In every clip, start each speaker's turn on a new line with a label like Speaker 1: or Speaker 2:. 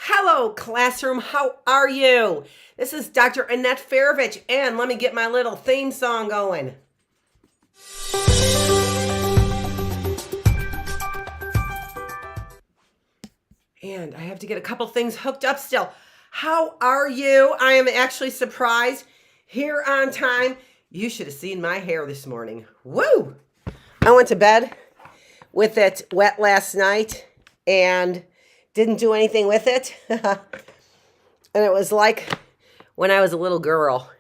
Speaker 1: Hello, classroom. How are you? This is Dr. Annette Feravich, and let me get my little theme song going. And I have to get a couple things hooked up still. How are you? I am actually surprised. Here on time. You should have seen my hair this morning. Woo! I went to bed with it wet last night and didn't do anything with it. And it was like when I was a little girl.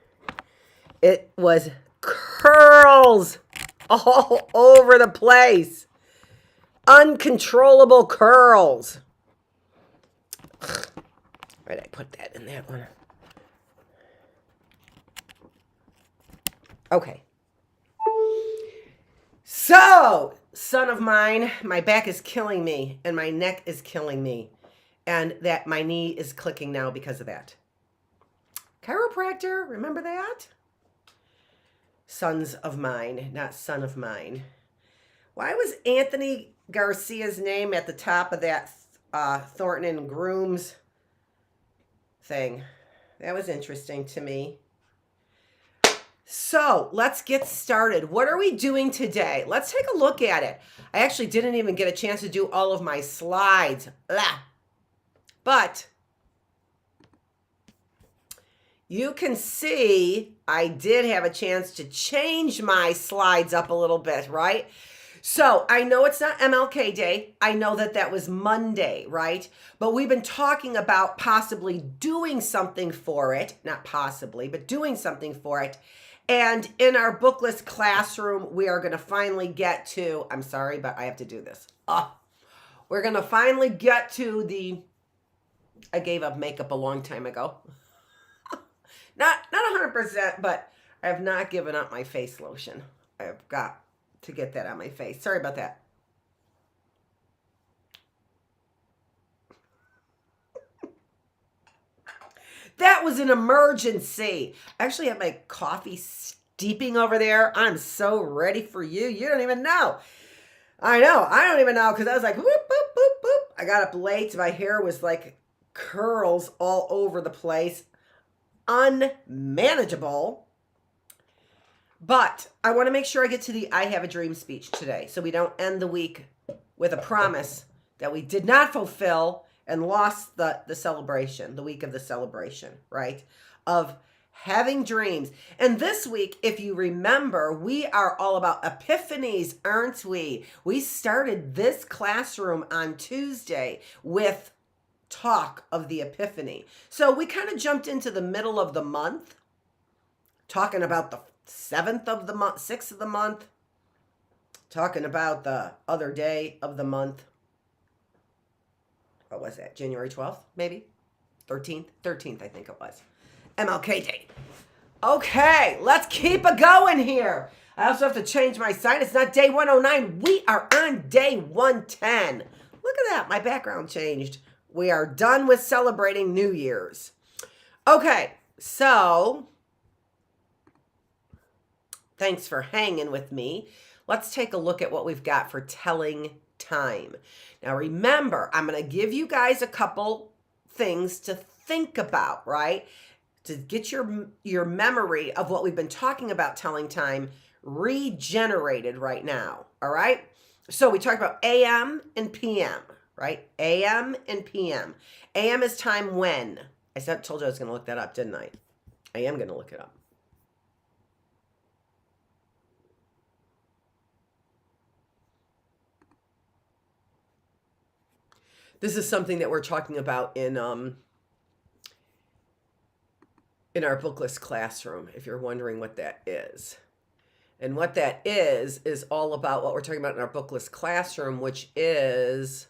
Speaker 1: It was curls all over the place. Uncontrollable curls. Where did I put that in that one? Okay. So, son of mine, my back is killing me and my neck is killing me. And that my knee is clicking now because of that. Chiropractor, remember that? Sons of mine, not son of mine. Why was Anthony Garcia's name at the top of that Thornton and Grooms thing? That was interesting to me. So let's get started. What are we doing today? Let's take a look at it. I actually didn't even get a chance to do all of my slides. Blah. But you can see I did have a chance to change my slides up a little bit, right? So I know it's not MLK Day. I know that that was Monday, right? But we've been talking about possibly doing something for it. Not possibly, but doing something for it. And in our Bookless classroom, we are going to finally get to, I'm sorry, but I have to do this. We're going to finally get to the, I gave up makeup a long time ago. Not 100%, but I have not given up my face lotion. I've got to get that on my face. Sorry about that. That was an emergency. I actually have my coffee steeping over there. I'm so ready for you. You don't even know. I know. I don't even know because I was like, whoop, boop, boop, boop. I got up late. My hair was like curls all over the place. Unmanageable. But I want to make sure I get to the I Have a Dream speech today so we don't end the week with a promise that we did not fulfill and lost the celebration, the week of the celebration, right? Of having dreams. And this week, if you remember, we are all about epiphanies, aren't we? We started this classroom on Tuesday with talk of the Epiphany. So we kind of jumped into the middle of the month, talking about the 7th of the month, 6th of the month, talking about the other day of the month. What was that? January 12th, maybe? 13th? 13th, I think it was. MLK Day. Okay, let's keep it going here. I also have to change my sign. It's not day 109. We are on day 110. Look at that. My background changed. We are done with celebrating New Year's. Okay, so thanks for hanging with me. Let's take a look at what we've got for telling time. Now remember, I'm going to give you guys a couple things to think about, right? To get your memory of what we've been talking about telling time regenerated right now, all right? So we talked about AM and PM, right? AM and PM. AM is time when. Told you I was going to look that up, didn't I? I am going to look it up. This is something that we're talking about in our Bookless classroom, if you're wondering what that is. And what that is all about what we're talking about in our Bookless classroom, which is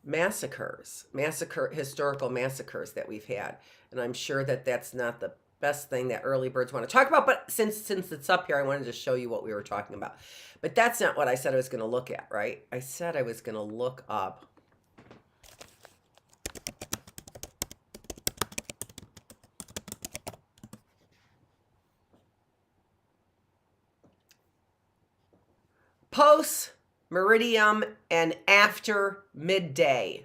Speaker 1: historical massacres that we've had. And I'm sure that that's not the best thing that early birds want to talk about, but since it's up here, I wanted to show you what we were talking about. But that's not what I said I was going to look at, right? I said I was going to look up post meridium and after midday.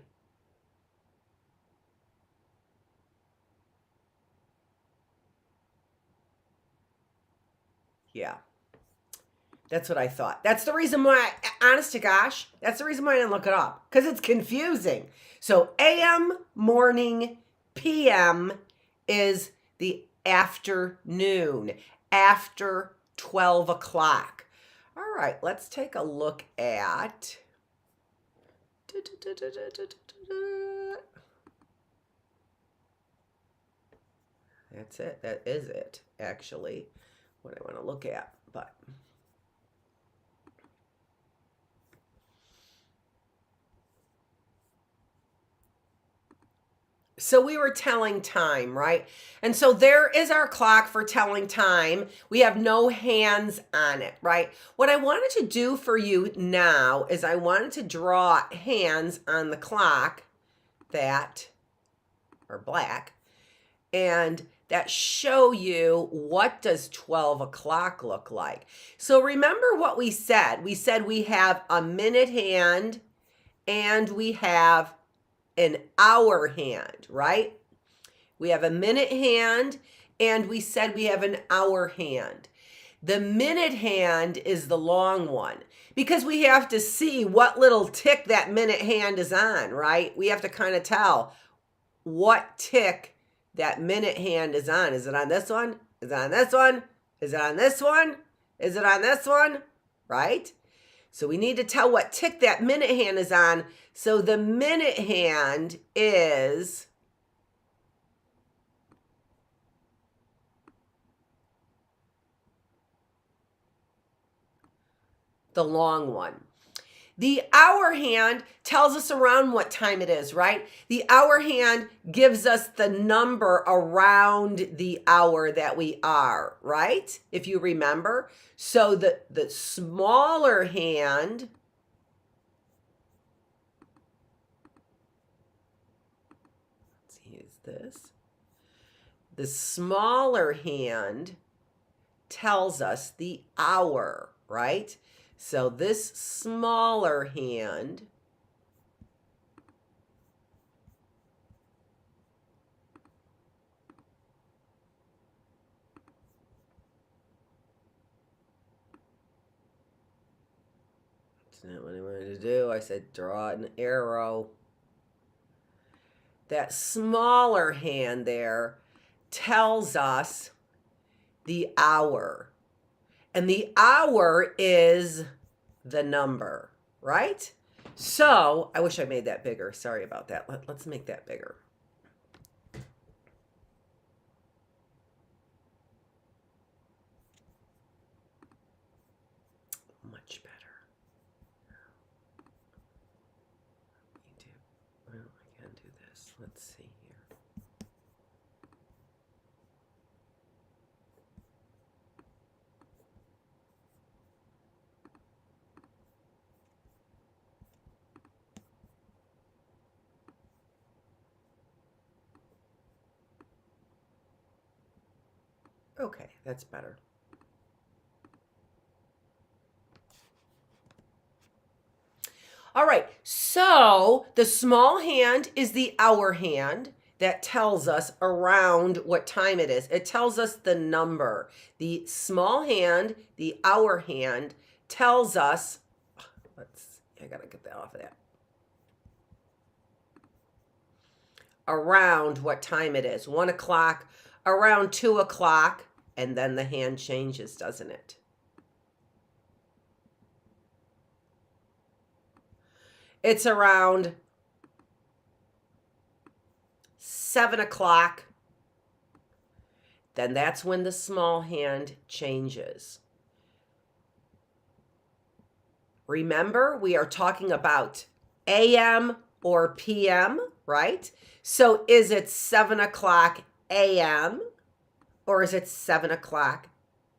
Speaker 1: Yeah, that's what I thought. That's the reason why, honest to gosh, that's the reason why I didn't look it up, because it's confusing. So AM, morning, PM is the afternoon, after 12 o'clock. All right, let's take a look at that's it. That is it, actually, what I want to look at. But so we were telling time, right? And so there is our clock for telling time. We have no hands on it, right? What I wanted to do for you now is I wanted to draw hands on the clock that are black and that show you what does 12 o'clock look like. So remember what we said. We said we have a minute hand and we have an hour hand, right? We have a minute hand and we said we have an hour hand. The minute hand is the long one because we have to see what little tick that minute hand is on, right? We have to kind of tell what tick that minute hand is on. Is it on this one? Is it on this one? Is it on this one? Is it on this one? Right? So we need to tell what tick that minute hand is on. So the minute hand is the long one. The hour hand tells us around what time it is, right? The hour hand gives us the number around the hour that we are, right? If you remember. So the smaller hand is this. The smaller hand tells us the hour, right? So this smaller hand that's not what I wanted to do. I said draw an arrow. That smaller hand there tells us the hour. And the hour is the number, right? So I wish I made that bigger. Sorry about that. Let's make that bigger. Much better. Well, I can do this. Let's see here. Okay, that's better. All right, so the small hand is the hour hand that tells us around what time it is. It tells us the number. The small hand, the hour hand, tells us, I gotta get that off of that. Around what time it is. 1 o'clock, around 2 o'clock, and then the hand changes, doesn't it? It's around 7 o'clock. Then that's when the small hand changes. Remember, we are talking about AM or PM, right? So is it 7 o'clock AM or is it 7 o'clock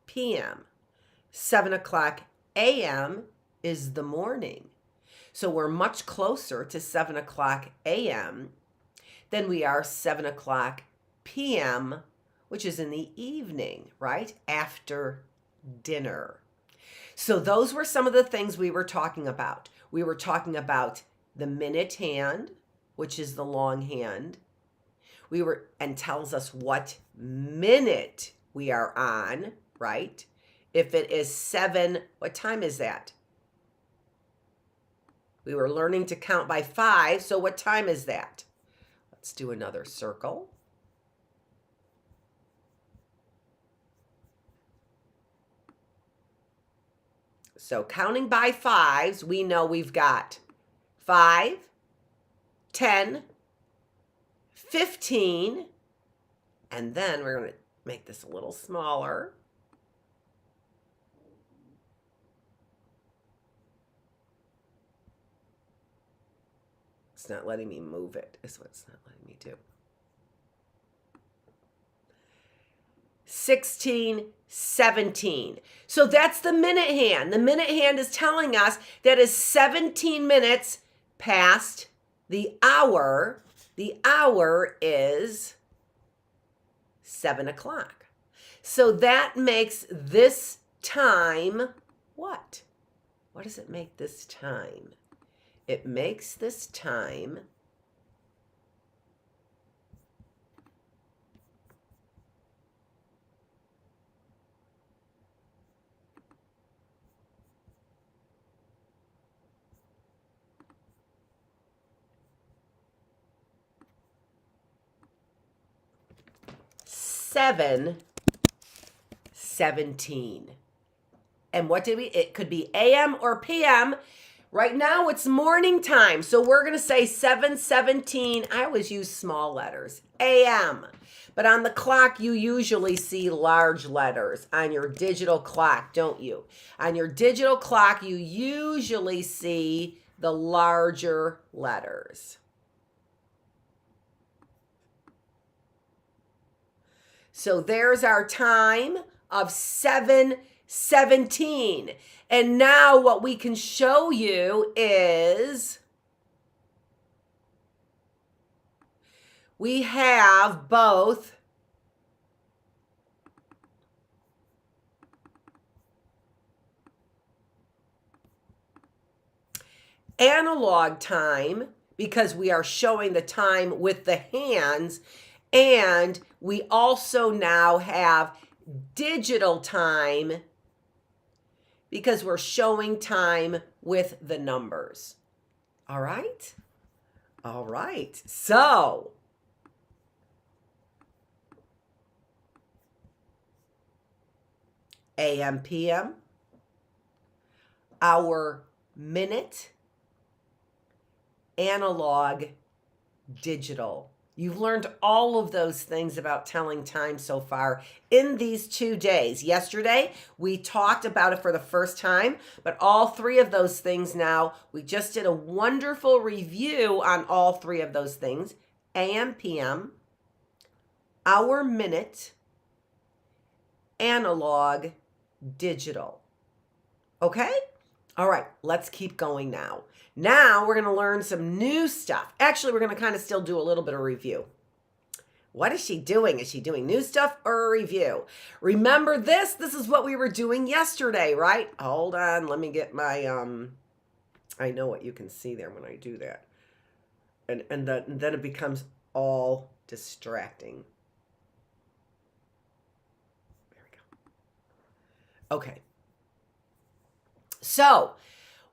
Speaker 1: PM? 7 o'clock AM is the morning. So we're much closer to 7 o'clock AM than we are 7 o'clock PM, which is in the evening, right? After dinner. So those were some of the things we were talking about. We were talking about the minute hand, which is the long hand. And tells us what minute we are on, right? If it is 7, what time is that? We were learning to count by 5, so what time is that? Let's do another circle. So counting by 5s, we know we've got 5, 10, 15, and then we're going to make this a little smaller. It's not letting me move it. Is what it's not letting me do. 16, 17. So that's the minute hand. The minute hand is telling us that is 17 minutes past the hour. The hour is 7 o'clock. So that makes this time what? What does it make this time? It makes this time 7:17. And what did it could be AM or PM. Right now it's morning time. So we're going to say 7:17. I always use small letters. AM. But on the clock, you usually see large letters on your digital clock, don't you? On your digital clock, you usually see the larger letters. So there's our time of 7:17. And now what we can show you is we have both analog time, because we are showing the time with the hands, and we also now have digital time because we're showing time with the numbers. All right? All right. So AM, PM, hour, minute, analog, digital. You've learned all of those things about telling time so far in these 2 days. Yesterday, we talked about it for the first time, but all 3 of those things now, we just did a wonderful review on all 3 of those things. AM, PM, hour, minute, analog, digital. Okay? All right, let's keep going now. Now we're going to learn some new stuff. Actually, we're going to kind of still do a little bit of review. What is she doing? Is she doing new stuff or a review? Remember this? This is what we were doing yesterday, right? Hold on. Let me get my, I know what you can see there when I do that. And then it becomes all distracting. There we go. Okay. So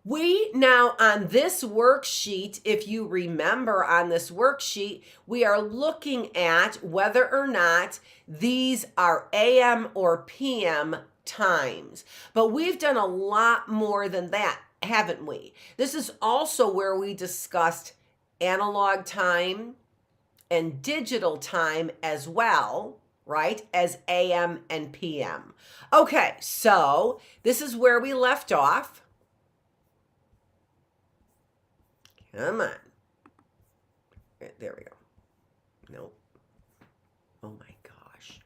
Speaker 1: we now on this worksheet, if you remember on this worksheet, we are looking at whether or not these are AM or PM times. But we've done a lot more than that, haven't we? This is also where we discussed analog time and digital time as well, right? As AM and PM. Okay, so this is where we left off. Come on. There we go. Nope. Oh my gosh.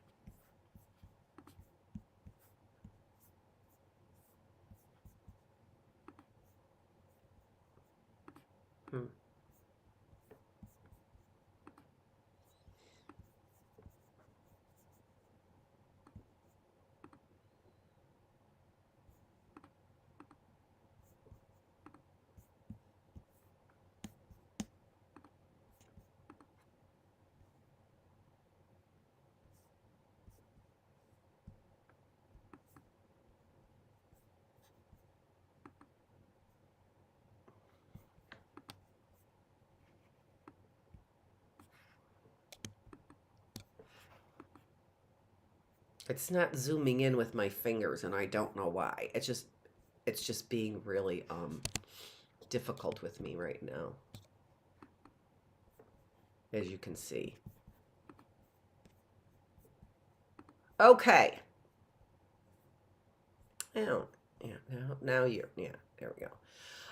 Speaker 1: It's not zooming in with my fingers, and I don't know why. It's just being really difficult with me right now, as you can see. Okay. Oh, yeah, now you're, yeah, there we go.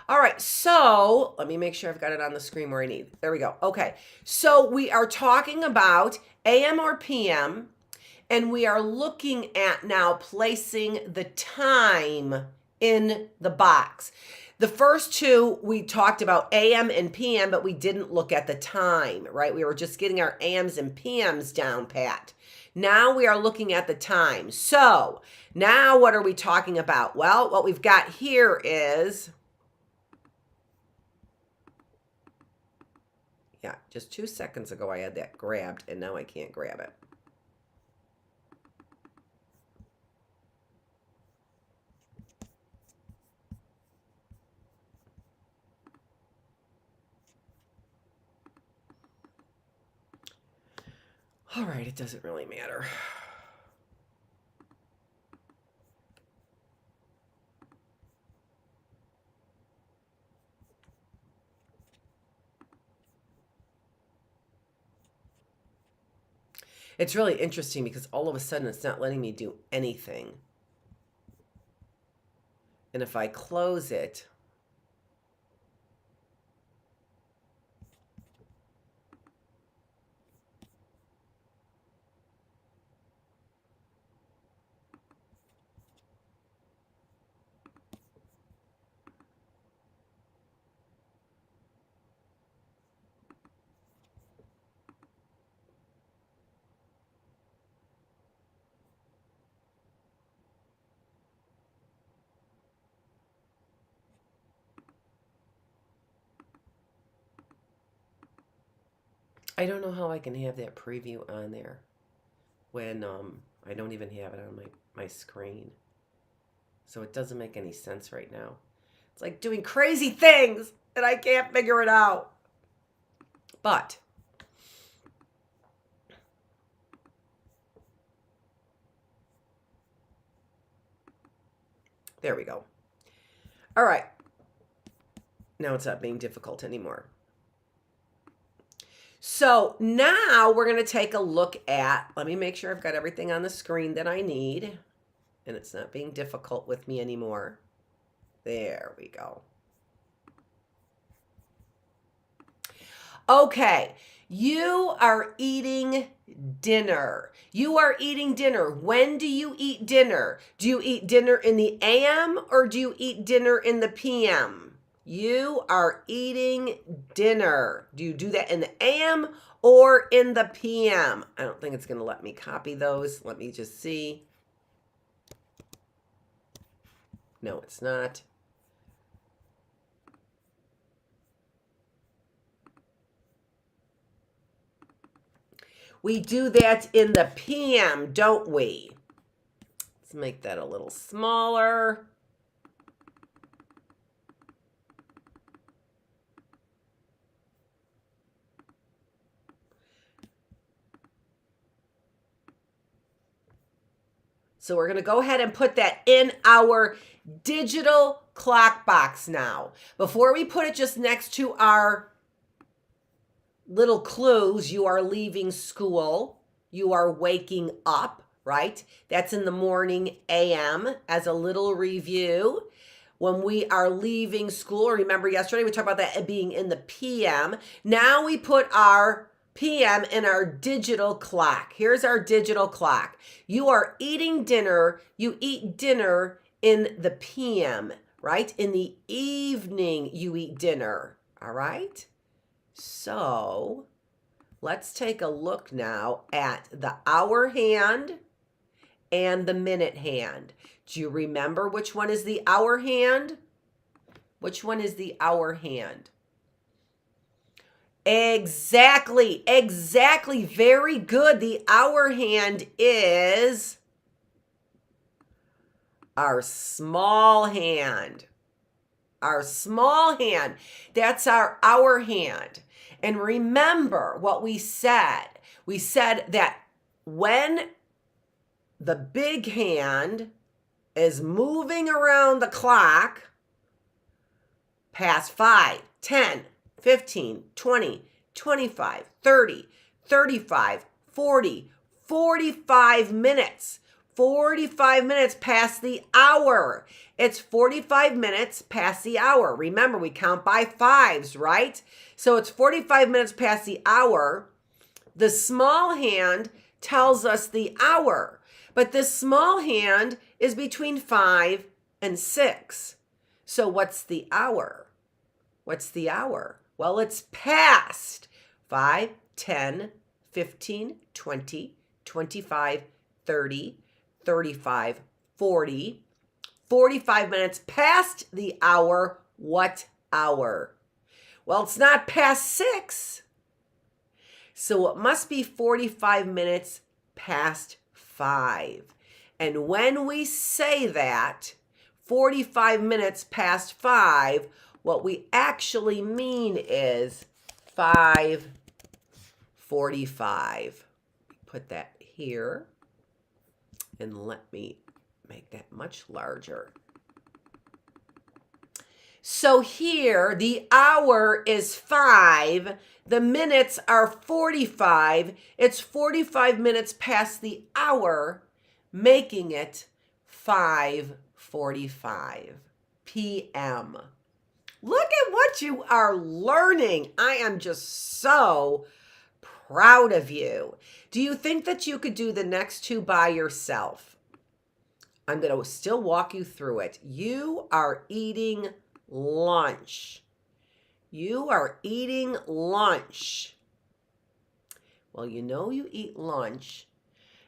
Speaker 1: All right, so let me make sure I've got it on the screen where I need. There we go. Okay, so we are talking about AM or PM, and we are looking at now placing the time in the box. The first 2, we talked about AM and PM, but we didn't look at the time, right? We were just getting our AMs and PMs down pat. Now we are looking at the time. So now what are we talking about? Well, what we've got here is, yeah, just 2 seconds ago I had that grabbed, and now I can't grab it. All right, it doesn't really matter. It's really interesting because all of a sudden it's not letting me do anything. And if I close it, I don't know how I can have that preview on there when I don't even have it on my screen. So it doesn't make any sense right now. It's like doing crazy things and I can't figure it out. But there we go. All right. Now it's not being difficult anymore. So now we're going to take a look at, let me make sure I've got everything on the screen that I need, and it's not being difficult with me anymore. There we go. Okay, you are eating dinner. You are eating dinner. When do you eat dinner? Do you eat dinner in the AM or do you eat dinner in the PM? You are eating dinner. Do you do that in the AM or in the PM? I don't think it's going to let me copy those. Let me just see. No, it's not. We do that in the PM, don't we? Let's make that a little smaller. So we're going to go ahead and put that in our digital clock box now. Before we put it just next to our little clues, you are leaving school, you are waking up, right? That's in the morning AM as a little review. When we are leaving school, remember yesterday we talked about that being in the PM. Now we put our PM in our digital clock. Here's our digital clock. You are eating dinner. You eat dinner in the PM, right? In the evening, you eat dinner, all right? So let's take a look now at the hour hand and the minute hand. Do you remember which one is the hour hand? Which one is the hour hand? Exactly, exactly. Very good. The hour hand is our small hand. Our small hand. That's our hour hand. And remember what we said. We said that when the big hand is moving around the clock past 5, 10, 15, 20, 25, 30, 35, 40, 45 minutes. 45 minutes past the hour. It's 45 minutes past the hour. Remember, we count by 5's, right? So it's 45 minutes past the hour. The small hand tells us the hour, but this small hand is between 5 and 6. So what's the hour? What's the hour? Well, it's past 5, 10, 15, 20, 25, 30, 35, 40, 45 minutes past the hour. What hour? Well, it's not past 6. So it must be 45 minutes past 5. And when we say that, 45 minutes past 5, what we actually mean is 5:45. Put that here. And let me make that much larger. So here, the hour is 5. The minutes are 45. It's 45 minutes past the hour, making it 5:45 p.m. Look at what you are learning. I am just so proud of you. Do you think that you could do the next two by yourself? I'm going to still walk you through it. You are eating lunch. You are eating lunch. Well, you know you eat lunch,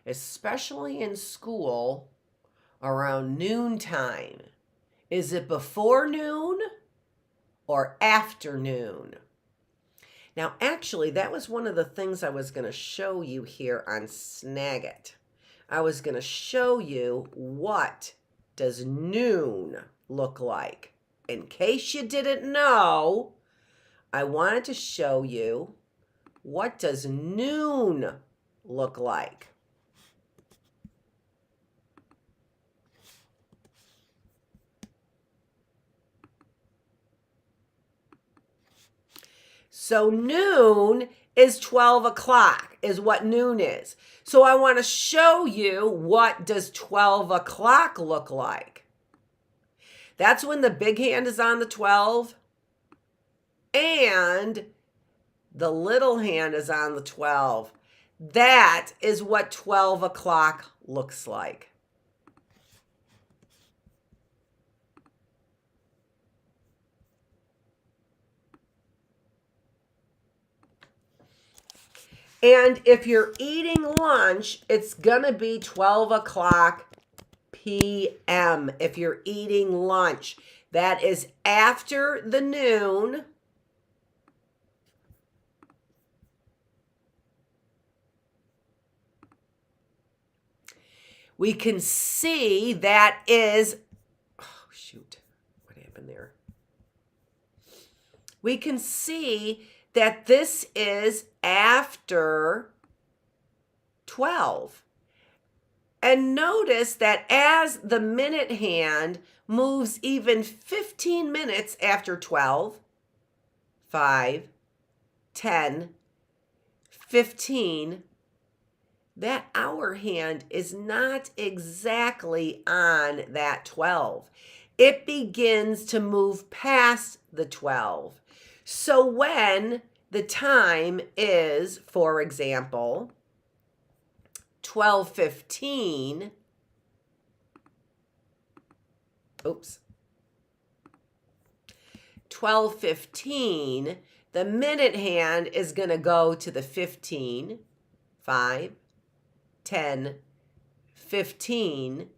Speaker 1: especially in school, around noontime. Is it before noon or afternoon? Now, actually, that was one of the things I was going to show you here on Snagit. I was going to show you what does noon look like. In case you didn't know, I wanted to show you what does noon look like. So noon is 12 o'clock, is what noon is. So I want to show you, what does 12 o'clock look like? That's when the big hand is on the 12 and the little hand is on the 12. That is what 12 o'clock looks like. And if you're eating lunch, it's going to be 12 o'clock p.m. If you're eating lunch, that is after the noon. We can see that is, oh shoot, what happened there? We can see that this is after 12. And notice that as the minute hand moves even 15 minutes after 12, 5, 10, 15, that hour hand is not exactly on that 12. It begins to move past the 12. So when the time is, for example, 12:15, 12:15, the minute hand is going to go to the 15, 5, 10, 15.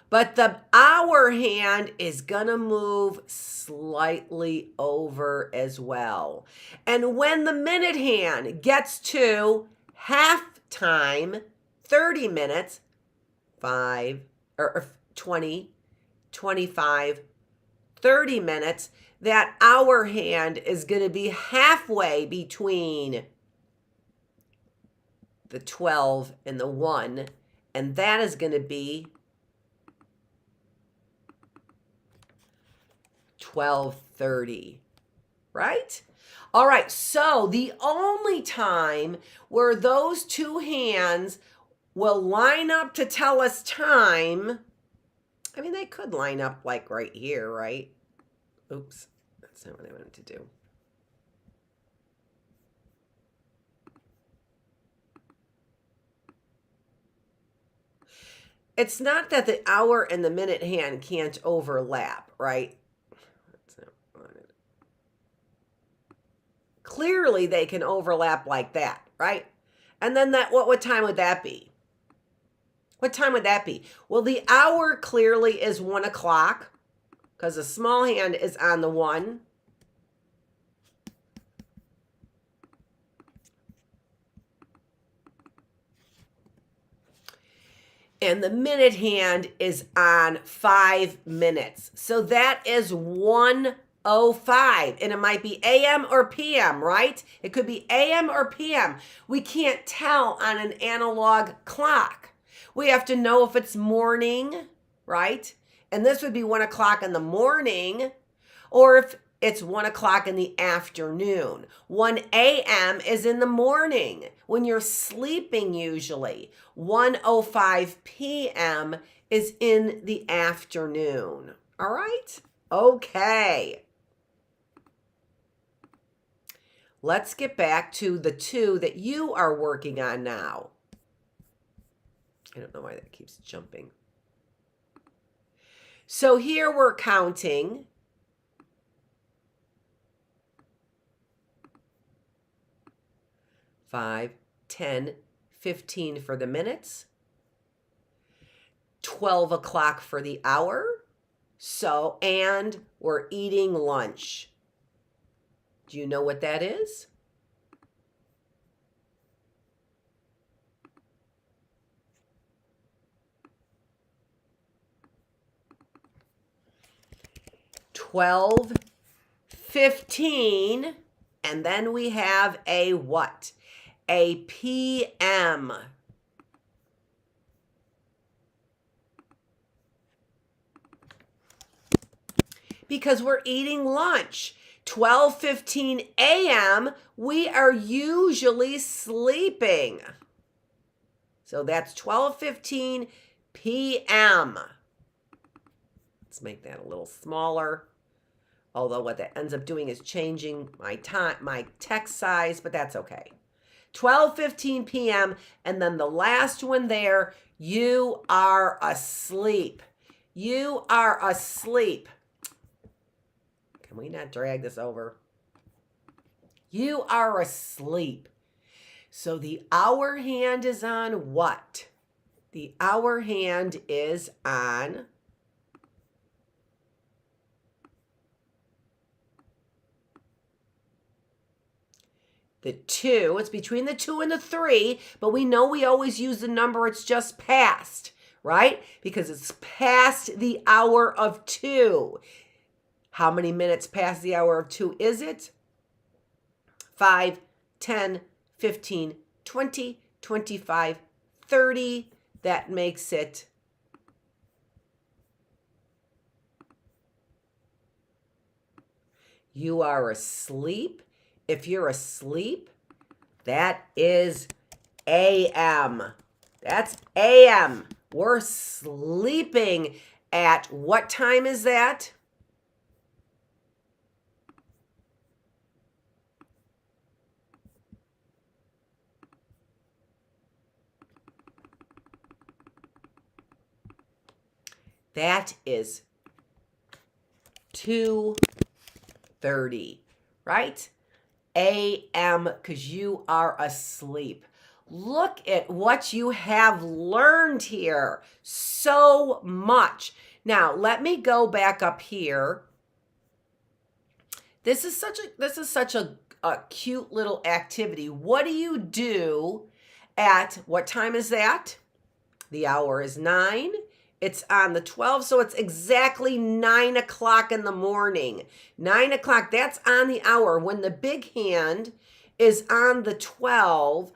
Speaker 1: But the hour hand is going to move slightly over as well. And when the minute hand gets to half time, 30 minutes, 5 or 20, 25, 30 minutes, that hour hand is going to be halfway between the 12 and the 1, and that is going to be 12:30, right? All right, so the only time where those two hands will line up to tell us time, I mean, they could line up like right here, right? Oops, that's not what I wanted to do. It's not that the hour and the minute hand can't overlap, right? That's not what I wanted. Clearly they can overlap like that, right? And then that, what time would that be? What time would that be? Well, the hour clearly is 1 o'clock because the small hand is on the 1. And the minute hand is on 5 minutes. So that is 1:05. And it might be AM or PM, right? It could be AM or PM. We can't tell on an analog clock. We have to know if it's morning, right? And this would be 1 o'clock in the morning, or if it's 1 o'clock in the afternoon. 1 a.m. is in the morning when you're sleeping usually. 1:05 p.m. is in the afternoon. All right? Okay. Let's get back to the 2 that you are working on now. I don't know why that keeps jumping. So here we're counting 5, 10, 15 for the minutes, 12 o'clock for the hour. So, and we're eating lunch. Do you know what that is? Twelve, 15, and then we have a what? A PM. Because we're eating lunch. 12:15 a.m., we are usually sleeping. So that's 12:15 p.m. Let's make that a little smaller. Although what that ends up doing is changing my time, my text size, but that's okay. 12:15 p.m. And then the last one there, you are asleep. You are asleep. Can we not drag this over? You are asleep. So the hour hand is on what? The hour hand is on the 2. It's between the 2 and the 3, but we know we always use the number it's just past, right? Because it's past the hour of 2. How many minutes past the hour of 2 is it? 5, 10, 15, 20, 25, 30. That makes it you are asleep. If you're asleep, that is AM. That's AM. We're sleeping at what time is that? That is 2:30, right? AM, because you are asleep. Look at what you have learned here. So much. Now, let me go back up here. This is such a cute little activity. What do you do at, what time is that? The hour is 9. It's on the 12, so it's exactly 9 o'clock in the morning. 9 o'clock, that's on the hour. When the big hand is on the 12,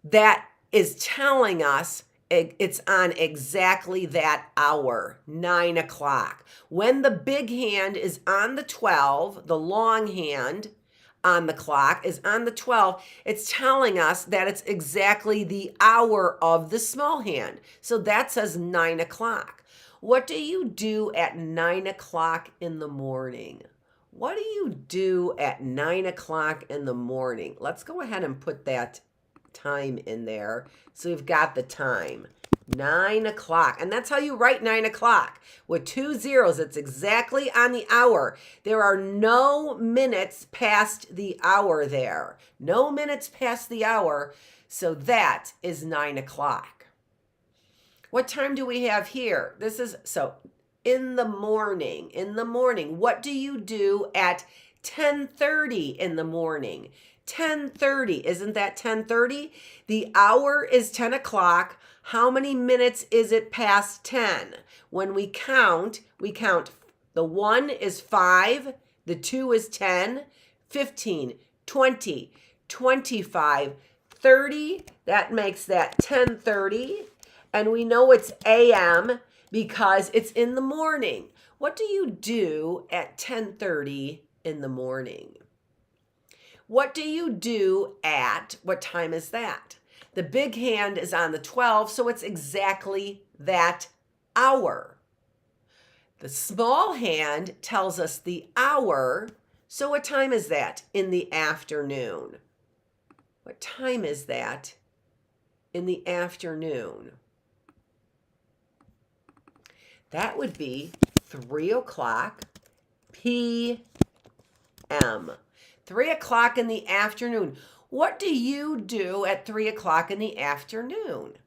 Speaker 1: that is telling us it's on exactly that hour, 9 o'clock. When the big hand is on the 12, the long hand on the clock is on the 12, it's telling us that it's exactly the hour of the small hand. So that says 9 o'clock. What do you do at 9 o'clock in the morning? What do you do at 9 o'clock in the morning? Let's go ahead and put that time in there. So we've got the time. 9 o'clock. And that's how you write 9 o'clock. With 2 zeros, it's exactly on the hour. There are no minutes past the hour there. No minutes past the hour. So that is 9 o'clock. What time do we have here? This is, so in the morning. In the morning. What do you do at 10:30 in the morning? 10:30. Isn't that 10:30? The hour is 10 o'clock. How many minutes is it past 10? When we count the 1 is 5, the 2 is 10, 15, 20, 25, 30. That makes that 10:30. And we know it's AM because it's in the morning. What do you do at 10:30 in the morning? What do you do at, what time is that? The big hand is on the 12, so it's exactly that hour. The small hand tells us the hour, so what time is that in the afternoon? What time is that in the afternoon? That would be 3 o'clock p.m. 3 o'clock in the afternoon. What do you do at 3 o'clock in the afternoon?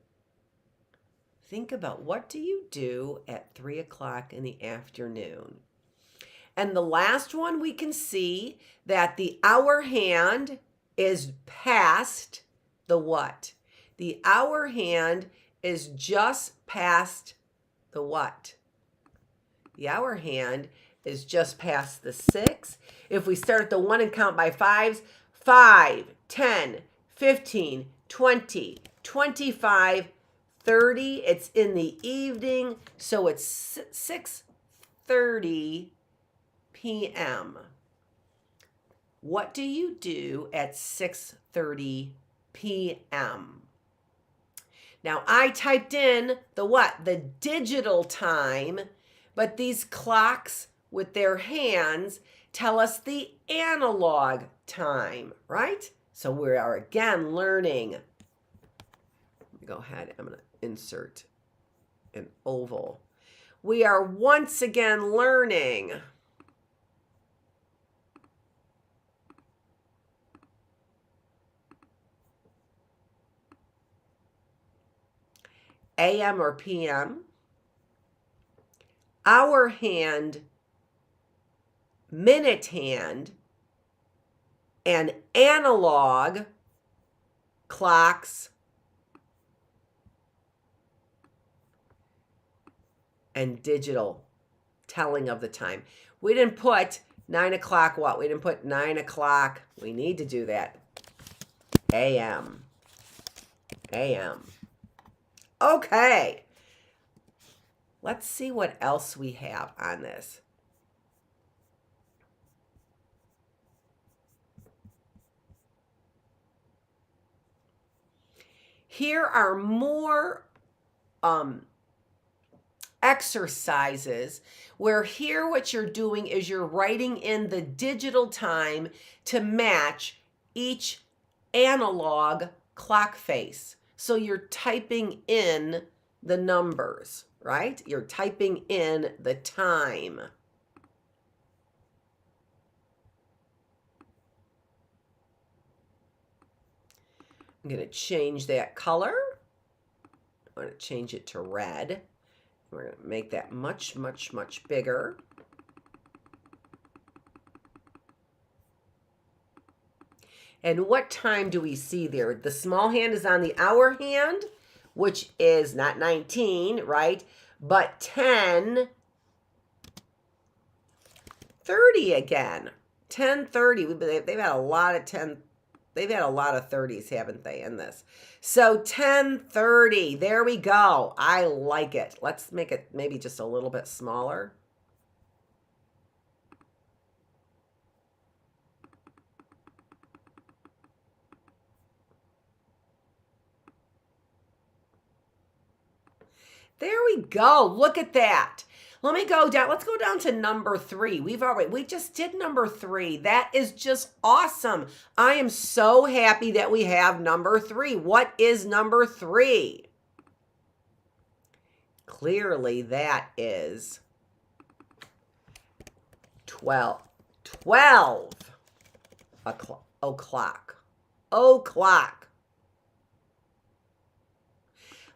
Speaker 1: Think about, what do you do at 3 o'clock in the afternoon? And the last one, we can see that the hour hand is past the what? The hour hand is just past the what? The hour hand is just past the 6. If we start at the 1 and count by 5s, 5, 10, 15, 20, 25, 30. It's in the evening, so it's 6:30 p.m. What do you do at 6:30 p.m.? Now, I typed in the what? The digital time, but these clocks with their hands tell us the analog time, right? So we are again learning. Let me go ahead. I'm going to insert an oval. We are once again learning. AM or PM, hour hand, minute hand, and analog clocks and digital telling of the time. We didn't put 9 o'clock what? We didn't put 9 o'clock. We need to do that. AM. AM. Okay. Let's see what else we have on this. Here are more exercises where here what you're doing is you're writing in the digital time to match each analog clock face. So you're typing in the numbers, right? You're typing in the time. I'm going to change that color. I'm going to change it to red. We're going to make that much, much, much bigger. And what time do we see there? The small hand is on the hour hand, which is not 19, right? But 10:30 again. 10:30. They've had a lot of 10. They've had a lot of 30s, haven't they, in this? So 10:30. There we go. I like it. Let's make it maybe just a little bit smaller. There we go. Look at that. Let me go down. Let's go down to number 3. We just did number 3. That is just awesome. I am so happy that we have number 3. What is number 3? Clearly that is 12. 12 o'clock. O'clock.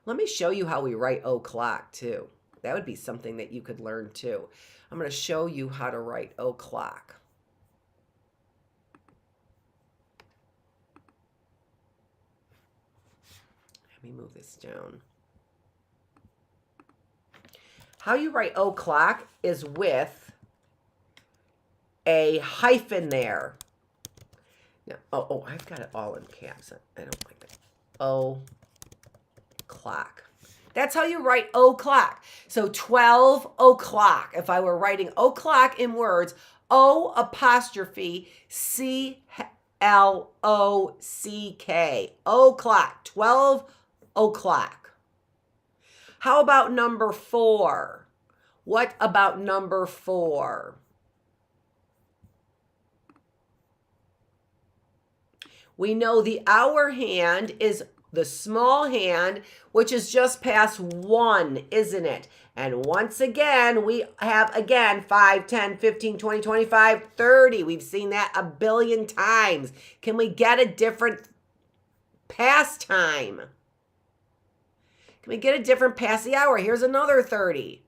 Speaker 1: Let me show you how we write o'clock too. That would be something that you could learn too. I'm going to show you how to write o'clock. Let me move this down. How you write o'clock is with a hyphen there. Now, oh, I've got it all in caps. I don't like that. O'clock. That's how you write o'clock. So 12 o'clock. If I were writing o'clock in words, O apostrophe C-L-O-C-K. O'clock. 12 o'clock. How about number 4? What about number 4? We know the hour hand is the small hand, which is just past 1, isn't it? And once again, we have, 5, 10, 15, 20, 25, 30. We've seen that a billion times. Can we get a different pastime? Can we get a different past the hour? Here's another 30.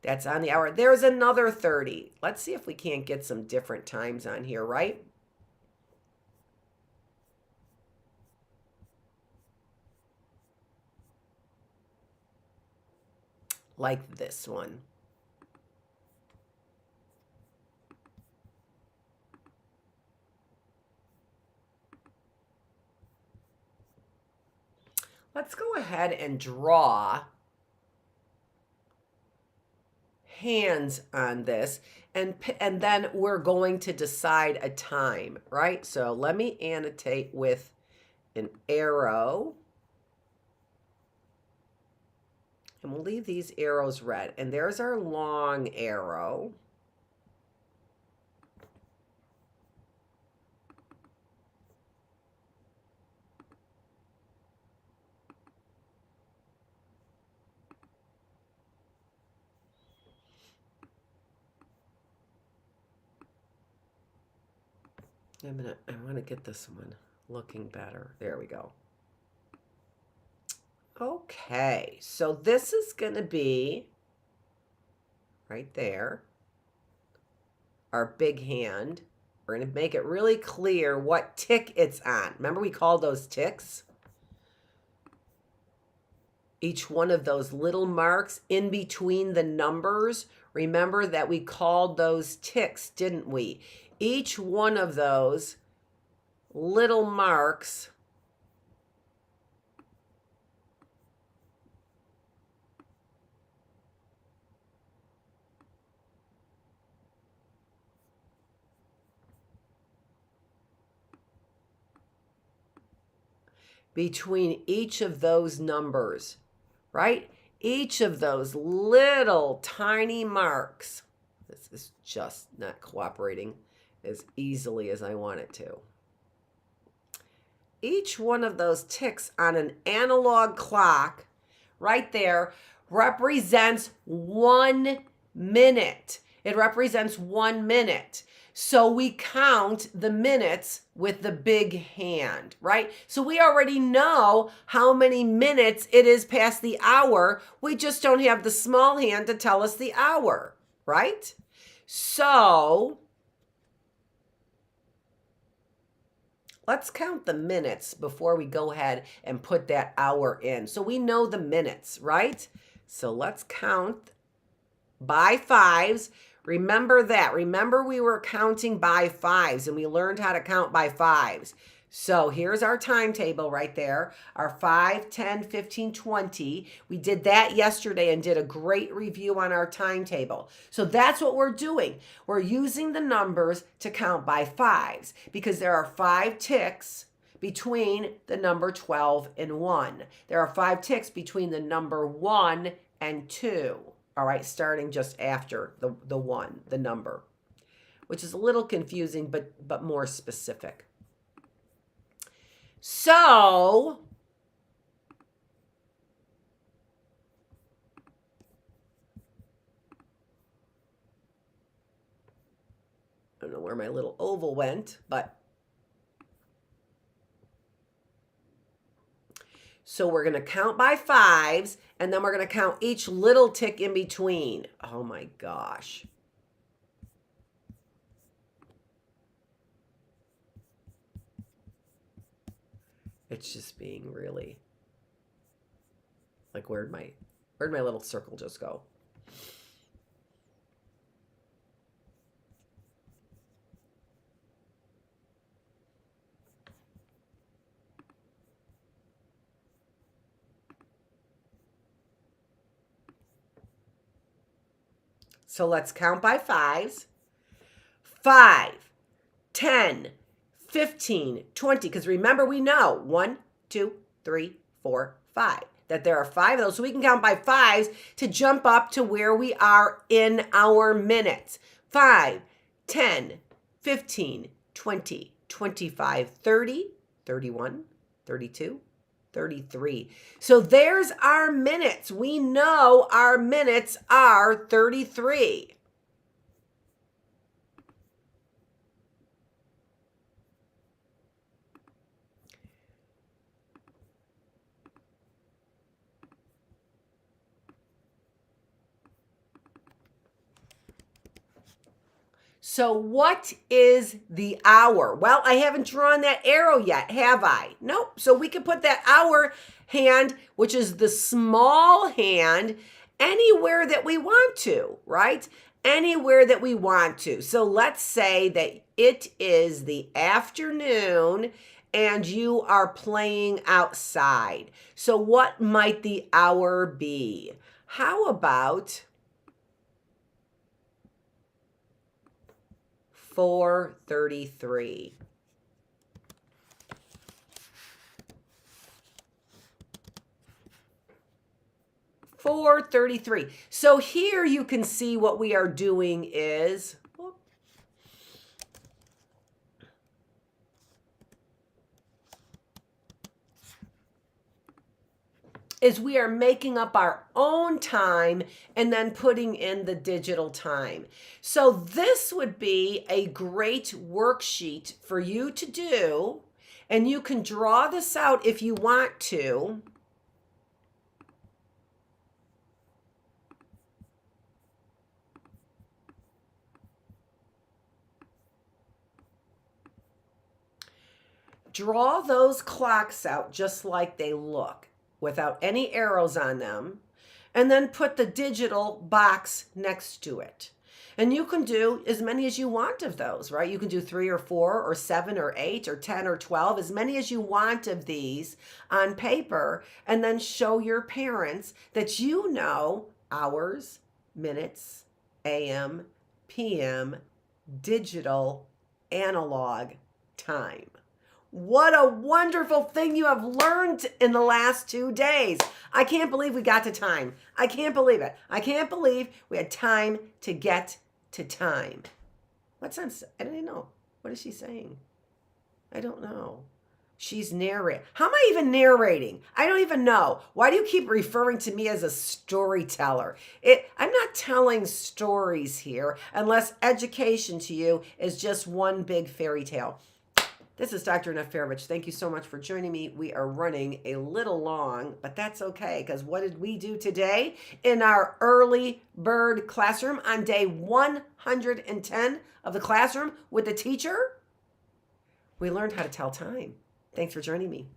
Speaker 1: That's on the hour. There's another 30. Let's see if we can't get some different times on here, right? Like this one. Let's go ahead and draw hands on this, and then we're going to decide a time, right? So let me annotate with an arrow. And we'll leave these arrows red. And there's our long arrow. I want to get this one looking better. There we go. Okay, so this is going to be right there, our big hand. We're going to make it really clear what tick it's on. Remember we called those ticks? Each one of those little marks in between the numbers, remember that we called those ticks, didn't we? Each one of those little marks between each of those numbers, right? Each of those little tiny marks. This is just not cooperating as easily as I want it to. Each one of those ticks on an analog clock right there represents 1 minute. It represents 1 minute. So we count the minutes with the big hand, right? So we already know how many minutes it is past the hour. We just don't have the small hand to tell us the hour, right? So let's count the minutes before we go ahead and put that hour in. So we know the minutes, right? So let's count by 5's. Remember that. Remember we were counting by 5's and we learned how to count by 5's. So here's our timetable right there. Our 5, 10, 15, 20. We did that yesterday and did a great review on our timetable. So that's what we're doing. We're using the numbers to count by 5's because there are 5 ticks between the number 12 and 1. There are 5 ticks between the number 1 and 2. All right, starting just after the 1, the number, which is a little confusing, but more specific. So I don't know where my little oval went, but so we're going to count by 5's, and then we're going to count each little tick in between. Oh my gosh. It's just being really like, where'd my little circle just go? So let's count by 5's. 5, 10, 15, 20. Because remember, we know 1, 2, 3, 4, 5. That there are 5 of those. So we can count by 5's to jump up to where we are in our minutes. 5, 10, 15, 20, 25, 30, 31, 32, 33. So there's our minutes. We know our minutes are 33. So what is the hour? Well, I haven't drawn that arrow yet, have I? Nope. So we can put that hour hand, which is the small hand, anywhere that we want to, right? Anywhere that we want to. So let's say that it is the afternoon and you are playing outside. So what might the hour be? How about 4:33. So here you can see what we are doing is we are making up our own time and then putting in the digital time. So this would be a great worksheet for you to do, and you can draw this out if you want to. Draw those clocks out just like they look, without any arrows on them, and then put the digital box next to it. And you can do as many as you want of those, right? You can do 3 or 4 or 7 or 8 or 10 or 12, as many as you want of these on paper, and then show your parents that you know hours, minutes, AM, PM, digital, analog time. What a wonderful thing you have learned in the last 2 days. I can't believe we got to time. I can't believe it. I can't believe we had time to get to time. What sense? I don't even know. What is she saying? I don't know. She's narrating. How am I even narrating? I don't even know. Why do you keep referring to me as a storyteller? I'm not telling stories here unless education to you is just one big fairy tale. This is Dr. Annette Feravich. Thank you so much for joining me. We are running a little long, but that's okay, because what did we do today in our early bird classroom on day 110 of the classroom with the teacher? We learned how to tell time. Thanks for joining me.